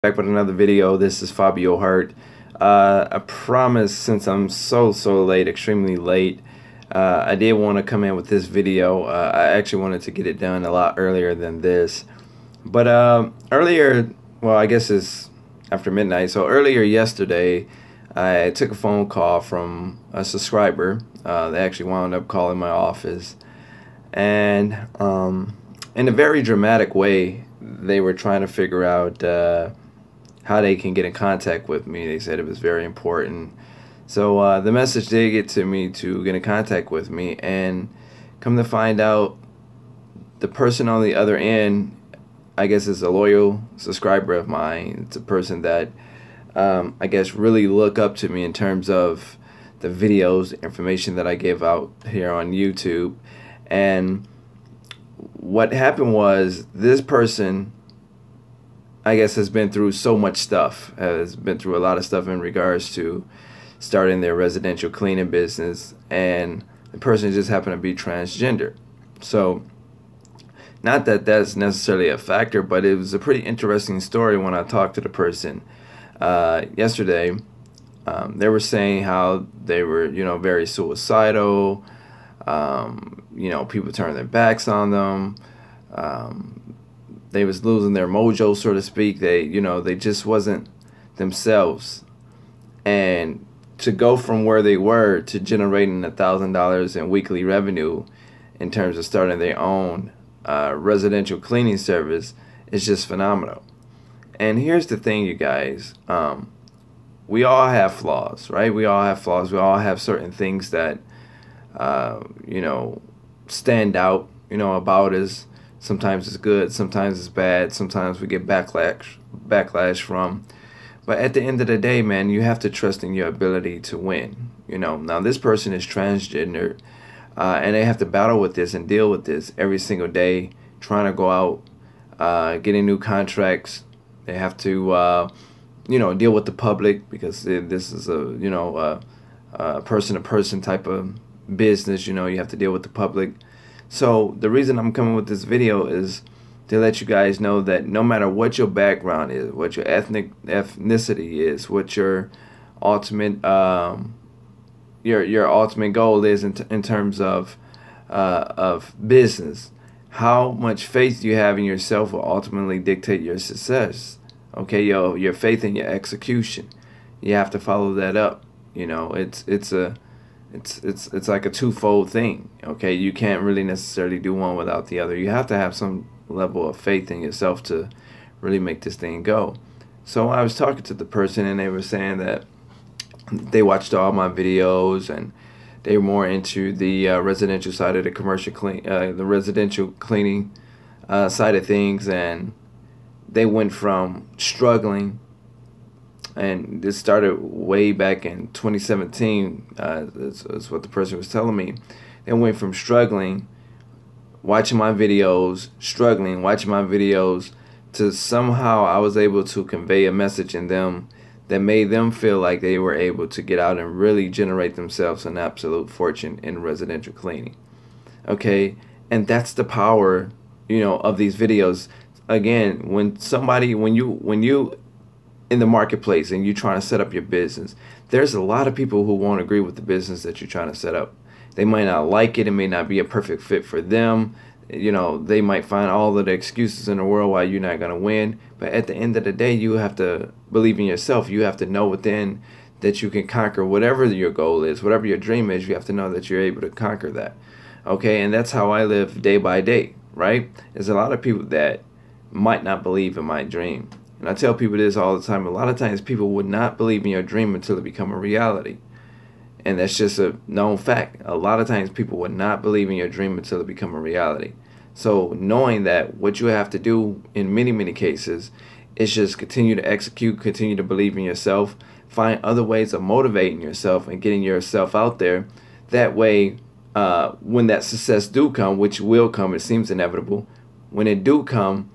Back with another video. This is Fabio Hart. I promise, since I'm so late, extremely late, I did want to come in with this video. I actually wanted to get it done a lot earlier than this, but earlier, well, I guess it's after midnight. So earlier yesterday, I took a phone call from a subscriber. They actually wound up calling my office, and in a very dramatic way, they were trying to figure out how they can get in contact with me. They said it was very important. So the message did get to me to get in contact with me, and come to find out, the person on the other end, I guess, is a loyal subscriber of mine. It's a person that I guess really look up to me in terms of the videos, the information that I give out here on YouTube. And what happened was, this person, I guess, has been through so much stuff, has been through a lot of stuff in regards to starting their residential cleaning business, and the person just happened to be transgender. So not that that's necessarily a factor, but it was a pretty interesting story when I talked to the person yesterday. They were saying how they were, very suicidal. People turned their backs on them. They was losing their mojo, so to speak. They just wasn't themselves. And to go from where they were to generating $1,000 in weekly revenue in terms of starting their own residential cleaning service is just phenomenal. And here's the thing, you guys. We all have flaws, right? We all have flaws. We all have certain things that, stand out, about us. Sometimes it's good, sometimes it's bad, sometimes we get backlash from. But at the end of the day, man, you have to trust in your ability to win. Now this person is transgender, and they have to battle with this and deal with this every single day, trying to go out, getting new contracts. They have to, deal with the public, because this is a person-to-person type of business. You have to deal with the public. So the reason I'm coming with this video is to let you guys know that no matter what your background is, what your ethnicity is, what your ultimate your ultimate goal is in terms of business, how much faith you have in yourself will ultimately dictate your success. Okay, your faith in your execution, you have to follow that up. It's like a twofold thing. Okay, you can't really necessarily do one without the other. You have to have some level of faith in yourself to really make this thing go. So I was talking to the person, and they were saying that they watched all my videos, and they were more into the residential side of the residential cleaning side of things, and they went from struggling, and this started way back in 2017. That's what the person was telling me. They went from struggling, watching my videos, struggling, watching my videos, to somehow I was able to convey a message in them that made them feel like they were able to get out and really generate themselves an absolute fortune in residential cleaning. Okay, and that's the power, of these videos. Again, when you in the marketplace and you're trying to set up your business, there's a lot of people who won't agree with the business that you're trying to set up. They might not like it. It may not be a perfect fit for them. They might find all of the excuses in the world why you're not going to win. But at the end of the day, you have to believe in yourself. You have to know within that you can conquer whatever your goal is, whatever your dream is. You have to know that you're able to conquer that. Okay, and that's how I live day by day, right? There's a lot of people that might not believe in my dream. And I tell people this all the time. A lot of times people would not believe in your dream until it become a reality. And that's just a known fact. A lot of times people would not believe in your dream until it become a reality. So knowing that, what you have to do in many cases is just continue to execute, continue to believe in yourself, find other ways of motivating yourself and getting yourself out there. That way, when that success do come, which will come, it seems inevitable, when it do come,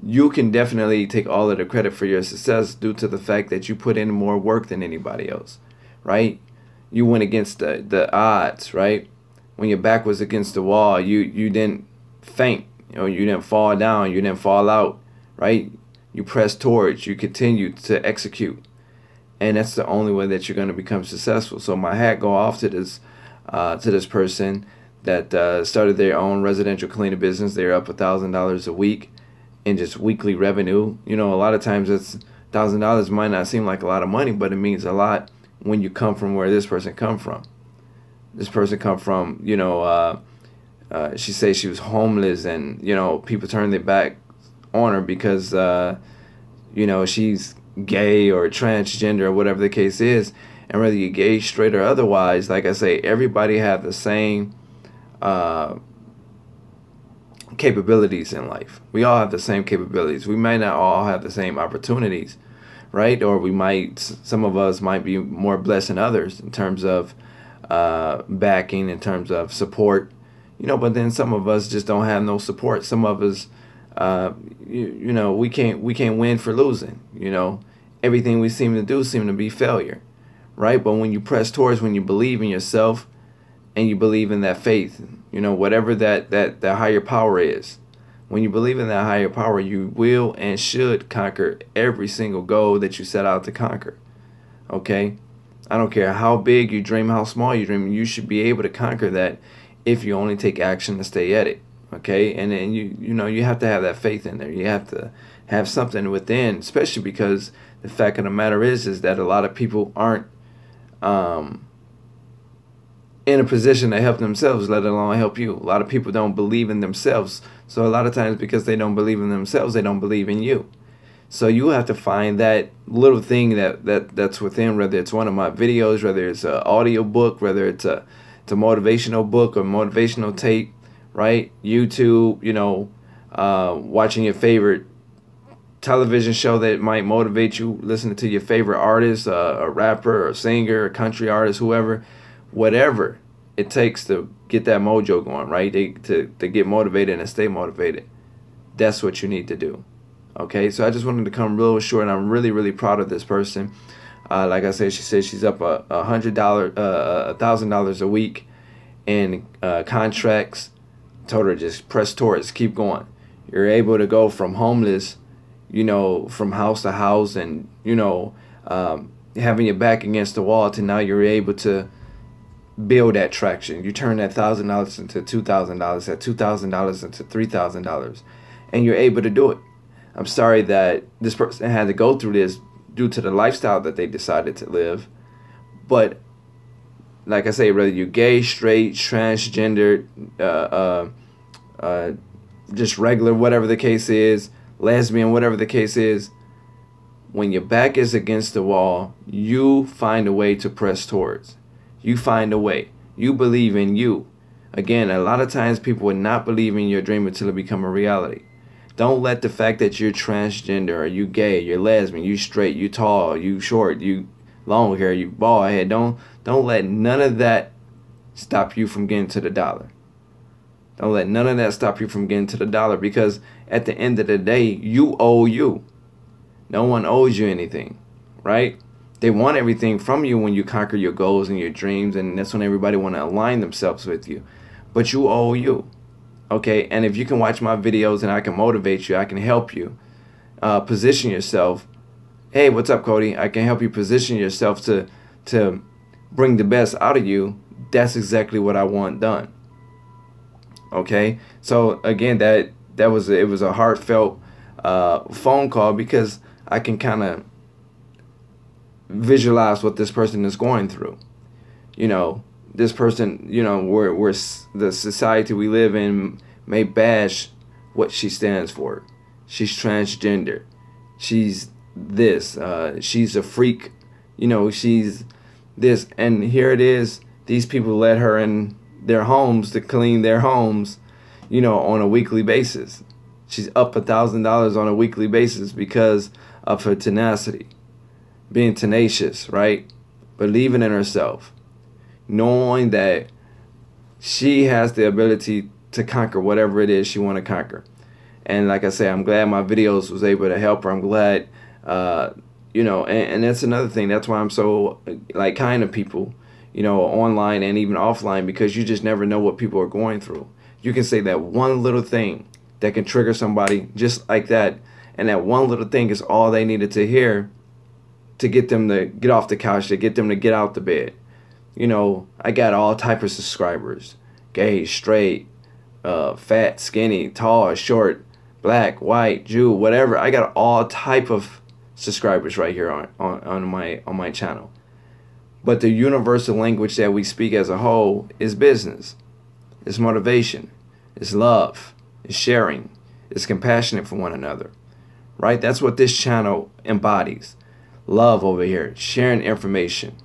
you can definitely take all of the credit for your success due to the fact that you put in more work than anybody else, right? You went against the odds, right? When your back was against the wall, you didn't faint, you didn't fall down, you didn't fall out, right? you press towards, you continue to execute, and that's the only way that you're going to become successful. So my hat go off to this person that started their own residential cleaning business. They're up $1,000 a week in just weekly revenue. You know, a lot of times it's $1,000 might not seem like a lot of money, but it means a lot when you come from where this person come from. This person come from, you know, she says she was homeless, and you know, people turned their back on her because you know, she's gay or transgender or whatever the case is. And whether you're gay, straight, or otherwise, like I say, everybody have the same capabilities in life. We all have the same capabilities. We may not all have the same opportunities, right? Or some of us might be more blessed than others in terms of backing, in terms of support, you know. But then some of us just don't have no support. Some of us, you know, we can't win for losing. You know, everything we seem to do seem to be failure, right? But when you press towards, when you believe in yourself, and you believe in that faith, you know, whatever that higher power is, when you believe in that higher power, you will and should conquer every single goal that you set out to conquer. Okay? I don't care how big you dream, how small you dream, you should be able to conquer that if you only take action to stay at it. Okay? And then you know, you have to have that faith in there. You have to have something within, especially because the fact of the matter is that a lot of people aren't in a position to help themselves, let alone help you. A lot of people don't believe in themselves. So a lot of times, because they don't believe in themselves, they don't believe in you. So you have to find that little thing that's within, whether it's one of my videos, whether it's an audio book, whether it's a motivational book or motivational tape, right? YouTube, you know, watching your favorite television show that might motivate you, listening to your favorite artist, a rapper, a singer, a country artist, whoever, whatever it takes to get that mojo going, right? To get motivated and stay motivated. That's what you need to do. Okay, so I just wanted to come real short, and I'm really, really proud of this person. Like I said, she said she's up $1,000 a week in contracts. Told her just press towards, keep going. You're able to go from homeless, you know, from house to house, and you know, having your back against the wall, to now you're able to build that traction. You turn that $1,000 into $2,000, that $2,000 into $3,000, and you're able to do it. I'm sorry that this person had to go through this due to the lifestyle that they decided to live, but like I say, whether you're gay, straight, transgender, just regular, whatever the case is, lesbian, whatever the case is, when your back is against the wall, you find a way to press towards. You find a way. You believe in you. Again, a lot of times people would not believe in your dream until it become a reality. Don't let the fact that you're transgender, or you gay, you're lesbian, you straight, you tall, you short, you long hair, you bald head, don't let none of that stop you from getting to the dollar. Don't let none of that stop you from getting to the dollar, because at the end of the day, you owe you. No one owes you anything, right? They want everything from you when you conquer your goals and your dreams, and that's when everybody want to align themselves with you. But you owe you, okay? And if you can watch my videos and I can motivate you, I can help you position yourself. Hey, what's up, Cody? I can help you position yourself to bring the best out of you. That's exactly what I want done. Okay? So again, it was a heartfelt phone call, because I can kind of visualize what this person is going through. You know, this person, you know, where the society we live in may bash what she stands for. She's transgender. She's this. She's a freak. You know, she's this. And here it is. These people let her in their homes to clean their homes, you know, on a weekly basis. She's up $1,000 on a weekly basis because of her tenacity. Being tenacious, right? Believing in herself. Knowing that she has the ability to conquer whatever it is she want to conquer. And like I say, I'm glad my videos was able to help her. I'm glad, you know, and that's another thing. That's why I'm so like kind to people, you know, online and even offline, because you just never know what people are going through. You can say that one little thing that can trigger somebody just like that, And that one little thing is all they needed to hear to get them to get off the couch, to get them to get out the bed. You know, I got all type of subscribers. Gay, straight, fat, skinny, tall, short, black, white, Jew, whatever. I got all type of subscribers right here on my channel. But the universal language that we speak as a whole is business. It's motivation. It's love. It's sharing. It's compassionate for one another. Right? That's what this channel embodies. Love over here. Sharing information.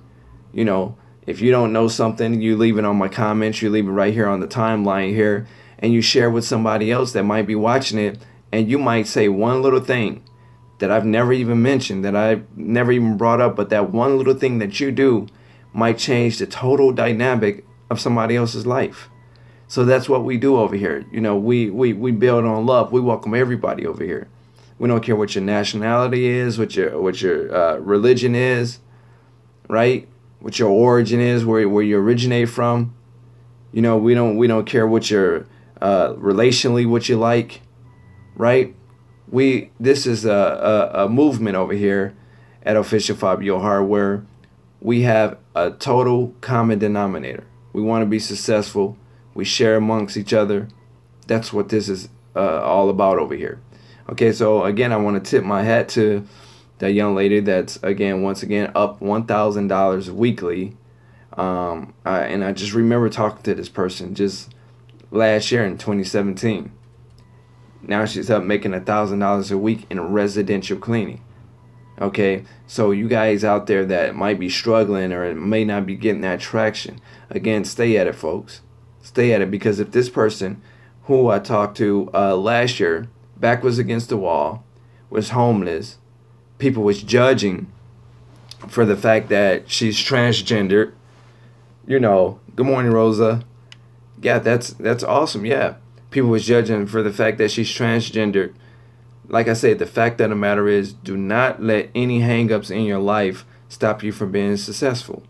You know, if you don't know something, you leave it on my comments. You leave it right here on the timeline here. And you share with somebody else that might be watching it. And you might say one little thing that I've never even mentioned, that I've never even brought up, but that one little thing that you do might change the total dynamic of somebody else's life. So that's what we do over here. You know, we build on love. We welcome everybody over here. We don't care what your nationality is, what your religion is, right? What your origin is, where you originate from. You know, we don't care what your relationally what you like, right? This is a movement over here at Official Fabio Hart where we have a total common denominator. We want to be successful. We share amongst each other. That's what this is all about over here. Okay, so again, I want to tip my hat to that young lady that's, once again, up $1,000 weekly. And I just remember talking to this person just last year in 2017. Now she's up making $1,000 a week in residential cleaning. Okay, so you guys out there that might be struggling or may not be getting that traction, again, stay at it, folks. Stay at it, because if this person who I talked to last year, back was against the wall, was homeless, people was judging for the fact that she's transgender. You know, good morning, Rosa. Yeah, that's awesome. Yeah, people was judging for the fact that she's transgender. Like I said, the fact of the matter is, do not let any hangups in your life stop you from being successful.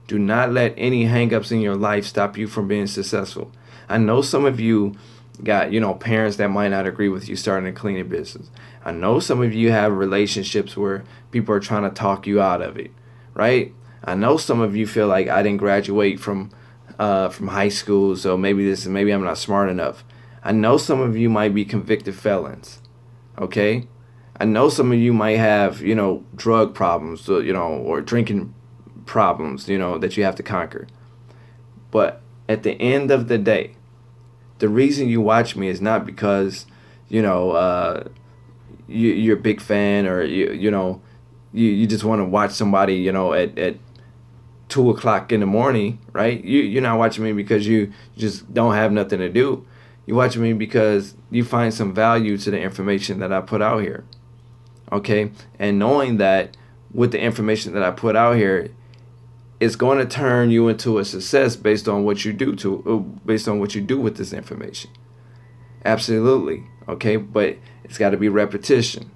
Do not let any hangups in your life stop you from being successful. I know some of you got, parents that might not agree with you starting a cleaning business. I know some of you have relationships where people are trying to talk you out of it, right? I know some of you feel like I didn't graduate from high school, so maybe I'm not smart enough. I know some of you might be convicted felons. Okay, I know some of you might have, drug problems, or drinking problems, that you have to conquer. But at the end of the day, the reason you watch me is not because, you're a big fan, or you just want to watch somebody, at 2:00 in the morning, right? You're not watching me because you just don't have nothing to do. You watch me because you find some value to the information that I put out here. Okay? And knowing that with the information that I put out here, it's going to turn you into a success based on what you do with this information. Absolutely. Okay? But it's got to be repetition.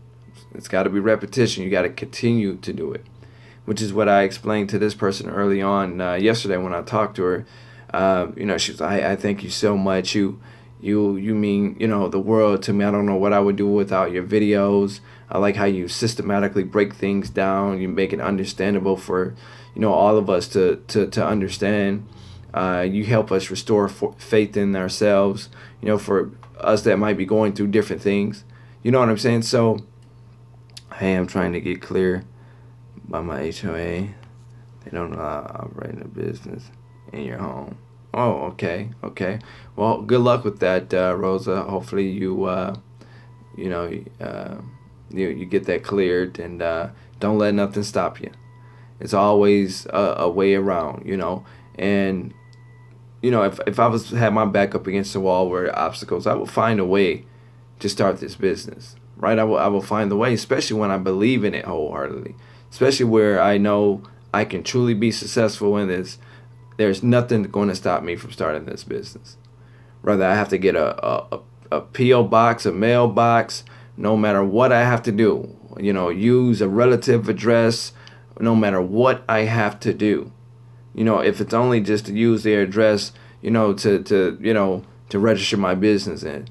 It's got to be repetition. You got to continue to do it, which is what I explained to this person early on yesterday when I talked to her. She was, I thank you so much. You mean, the world to me. I don't know what I would do without your videos. I like how you systematically break things down. You make it understandable for, all of us to understand. You help us restore faith in ourselves, for us that might be going through different things. You know what I'm saying? So, hey, I'm trying to get clear by my HOA. They don't allow operating a business in your home. Oh, okay. Well, good luck with that, Rosa. Hopefully you get that cleared, and don't let nothing stop you. It's always a way around, And if I had my back up against the wall where obstacles, I will find a way to start this business, right? I will find the way, especially when I believe in it wholeheartedly, especially where I know I can truly be successful in this. There's nothing going to stop me from starting this business. Whether I have to get a P.O. box, a mailbox, no matter what I have to do, use a relative address, no matter what I have to do. If it's only just to use their address, to register my business in.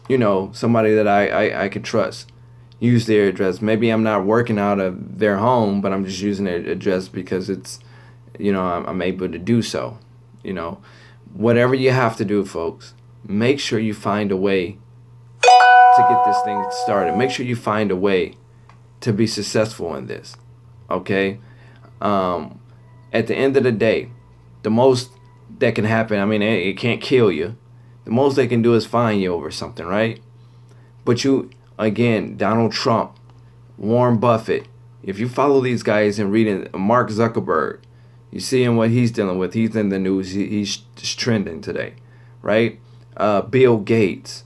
somebody that I could trust. Use their address. Maybe I'm not working out of their home, but I'm just using their address because it's, I'm able to do so. Whatever you have to do, folks, make sure you find a way to get this thing started. Make sure you find a way to be successful in this. Okay? At the end of the day, the most that can happen, I mean, it can't kill you. The most they can do is fine you over something, right? But again, Donald Trump, Warren Buffett, if you follow these guys and reading Mark Zuckerberg, you see him what he's dealing with. He's in the news. He's just trending today, right? Bill Gates,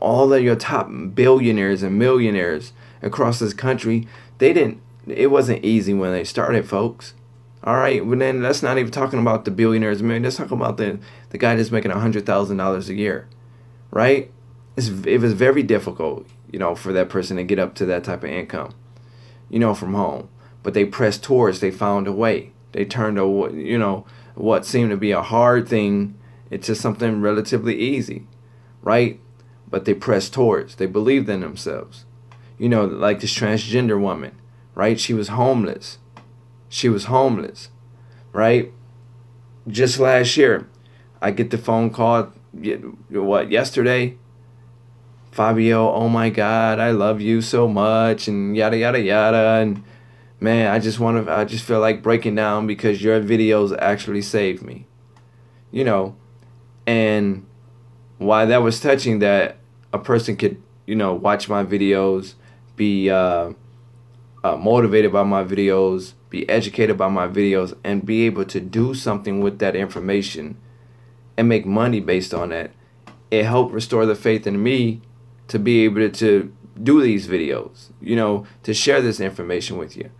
all of your top billionaires and millionaires across this country, it wasn't easy when they started, folks. All right, but then that's not even talking about the billionaires. Let's talk about the guy that's making $100,000 a year, right? It was very difficult, for that person to get up to that type of income, from home. But they pressed towards. They found a way. They turned what seemed to be a hard thing into something relatively easy, right? But they pressed towards. They believed in themselves. Like this transgender woman, right? She was homeless. Right? Just last year, I get the phone call, yesterday? Fabio, oh my God, I love you so much, and yada, yada, yada. And man, I just feel like breaking down because your videos actually saved me. And why that was touching, that a person could, watch my videos, be motivated by my videos, be educated by my videos, and be able to do something with that information and make money based on that. It helped restore the faith in me to be able to do these videos, to share this information with you.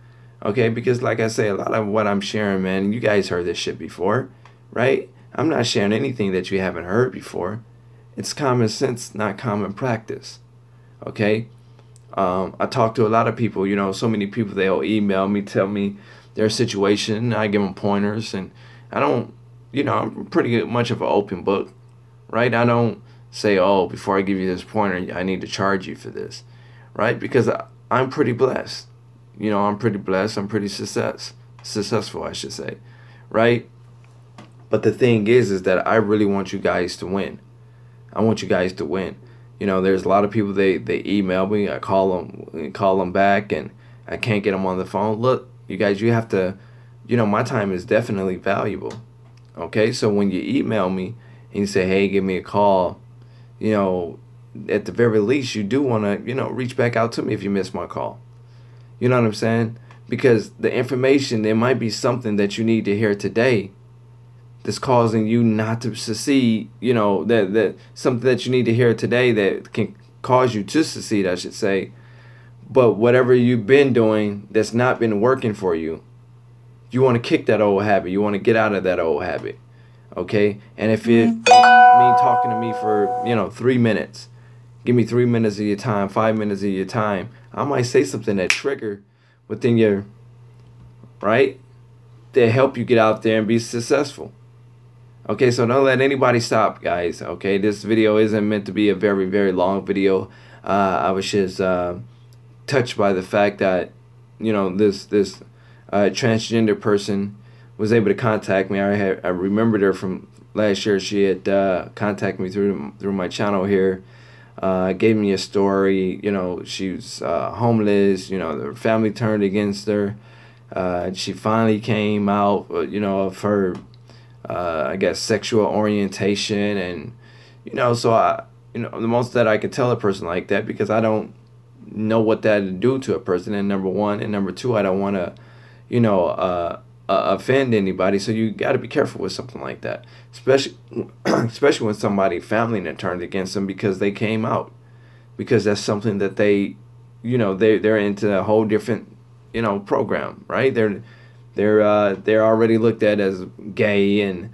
Okay, because like I say, a lot of what I'm sharing, man, you guys heard this shit before, right? I'm not sharing anything that you haven't heard before. It's common sense, not common practice. Okay? I talk to a lot of people, so many people, they'll email me, tell me their situation. I give them pointers, and I don't, I'm pretty much of an open book, right? I don't say, oh, before I give you this pointer, I need to charge you for this, right? Because I'm pretty blessed. I'm pretty blessed. I'm pretty successful, I should say, right? But the thing is that I really want you guys to win. I want you guys to win. There's a lot of people, they email me, I call them back, and I can't get them on the phone. Look, you guys, you have to, my time is definitely valuable. Okay, so when you email me and you say, hey, give me a call, at the very least, you do want to, reach back out to me if you miss my call. You know what I'm saying? Because the information, there might be something that you need to hear today that's causing you not to succeed, that something that you need to hear today that can cause you to succeed, I should say. But whatever you've been doing that's not been working for you, you want to kick that old habit. You want to get out of that old habit. Okay? And if it means talking to me for, 3 minutes, give me 3 minutes of your time, 5 minutes of your time, I might say something that trigger within your, right? To help you get out there and be successful. Okay, so don't let anybody stop, guys. Okay, this video isn't meant to be a very, very long video. I was just touched by the fact that, this transgender person was able to contact me. I remembered her from last year. She had contacted me through my channel here. Gave me a story. She was homeless. Her family turned against her. She finally came out, of her, I guess, sexual orientation, and so the most that I could tell a person like that, because I don't know what that would do to a person, and number one, and number two, I don't want to offend anybody. So you got to be careful with something like that, especially when somebody family turned against them because they came out, because that's something that they they're into a whole different program, right? They're already looked at as gay and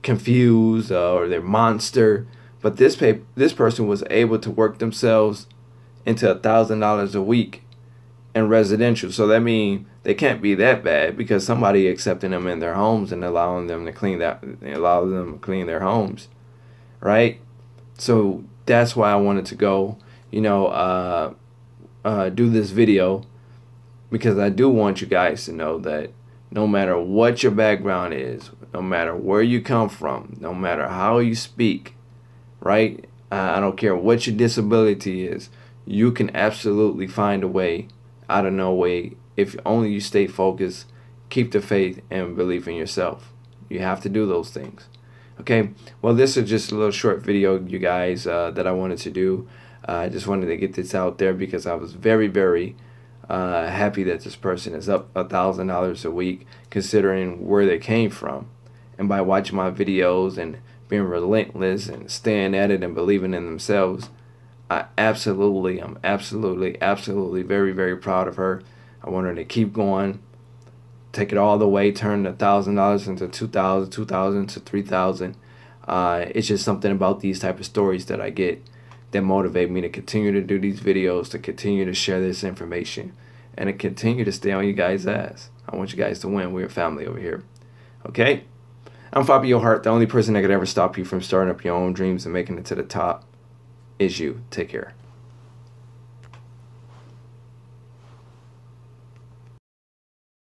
confused, or they're monster. But this person was able to work themselves into $1,000 a week in residential. So that means they can't be that bad, because somebody accepting them in their homes and allowing them to clean their homes, right? So that's why I wanted to go, do this video, because I do want you guys to know that no matter what your background is, no matter where you come from, no matter how you speak, right? I don't care what your disability is, you can absolutely find a way out of no way if only you stay focused, keep the faith, and believe in yourself. You have to do those things. Okay, well, this is just a little short video, you guys, that I wanted to do. I just wanted to get this out there because I was very, very happy that this person is up $1,000 a week, considering where they came from. And by watching my videos and being relentless and staying at it and believing in themselves, I'm absolutely very, very proud of her. I want her to keep going, take it all the way, turn $1,000 into 2,000, 2,000 to 3,000. It's just something about these type of stories that I get that motivate me to continue to do these videos, to continue to share this information, and to continue to stay on you guys' ass. I want you guys to win. We're a family over here. Okay? I'm Fabio Hart. The only person that could ever stop you from starting up your own dreams and making it to the top is you. Take care.